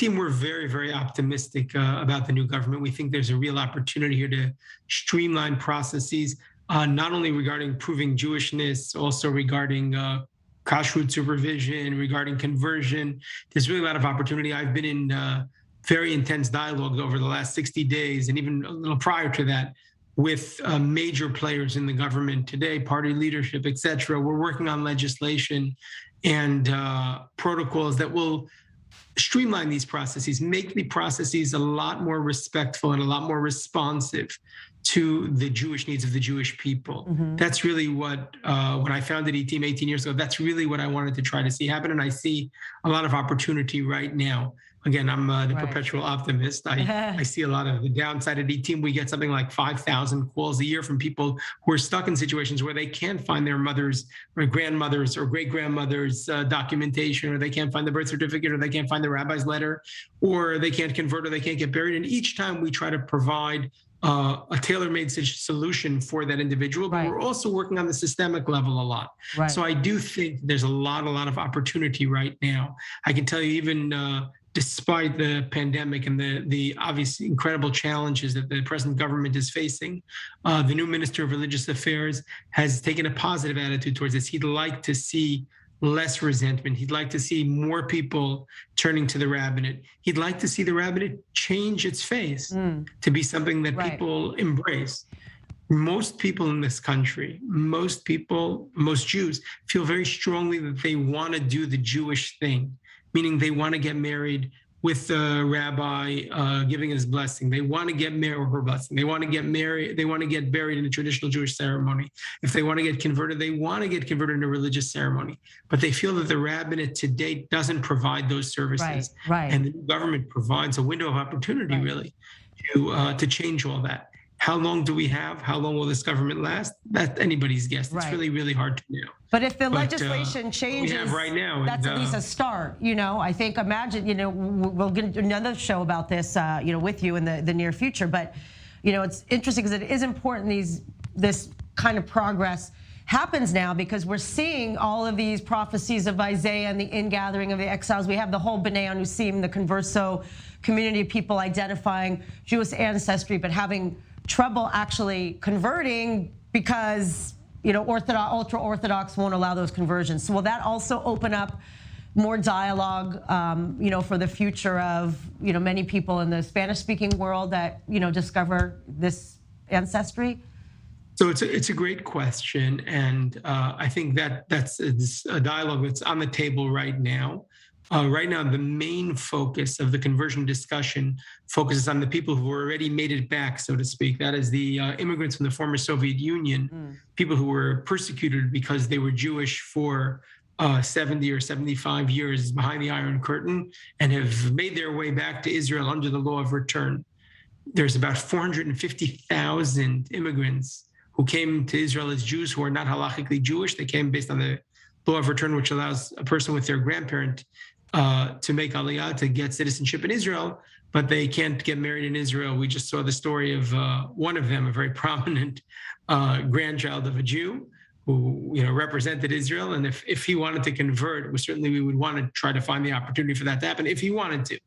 ITIM, we're very, very optimistic about the new government. We think there's a real opportunity here to streamline processes, not only regarding proving Jewishness, also regarding kashrut supervision, regarding conversion. There's really a lot of opportunity. I've been in very intense dialogue over the last 60 days, and even a little prior to that, with major players in the government today, party leadership, et cetera. We're working on legislation and protocols that will streamline these processes, make the processes a lot more respectful and a lot more responsive to the Jewish needs of the Jewish people. That's really what, when I founded ITIM 18 years ago, that's really what I wanted to try to see happen. And I see a lot of opportunity right now. Again, I'm the perpetual optimist. I see a lot of the downside at ITIM. We get something like 5,000 calls a year from people who are stuck in situations where they can't find their mother's or grandmother's or great-grandmother's documentation, or they can't find the birth certificate, or they can't find the rabbi's letter, or they can't convert, or they can't get buried. And each time we try to provide a tailor-made solution for that individual, but we're also working on the systemic level a lot. So I do think there's a lot of opportunity right now. I can tell you, even despite the pandemic and the obvious incredible challenges that the present government is facing, the new Minister of Religious Affairs has taken a positive attitude towards this. He'd like to see less resentment. He'd like to see more people turning to the rabbinate. He'd like to see the rabbinate change its face to be something that people embrace. Most people in this country, most Jews, feel very strongly that they want to do the Jewish thing, meaning they want to get married with the rabbi giving his blessing. They want to get married, or her blessing. They want to get married. They want to get buried in a traditional Jewish ceremony. If they want to get converted, they want to get converted in a religious ceremony. But they feel that the rabbinate to date doesn't provide those services. And the new government provides a window of opportunity, really, to change all that. How long do we have? How long will this government last? That's anybody's guess. It's really, really hard to know. But if the legislation changes, we have right now, that's at least a start. I think, imagine, we'll get another show about this, with you in the near future. But, it's interesting because it is important this kind of progress happens now, because we're seeing all of these prophecies of Isaiah and the ingathering of the exiles. We have the whole B'nai Anusim, the converso community of people identifying Jewish ancestry, but having trouble actually converting because ultra-Orthodox won't allow those conversions. So will that also open up more dialogue, for the future of many people in the Spanish-speaking world that discover this ancestry? So it's a great question, and I think that's a dialogue that's on the table right now. Right now, the main focus of the conversion discussion focuses on the people who already made it back, so to speak. That is the immigrants from the former Soviet Union, people who were persecuted because they were Jewish for 70 or 75 years behind the Iron Curtain, and have made their way back to Israel under the law of return. There's about 450,000 immigrants who came to Israel as Jews who are not halachically Jewish. They came based on the law of return, which allows a person with their grandparent to make aliyah, to get citizenship in Israel, but they can't get married in Israel. We just saw the story of one of them, a very prominent grandchild of a Jew who represented Israel. And if he wanted to convert, we would want to try to find the opportunity for that to happen if he wanted to.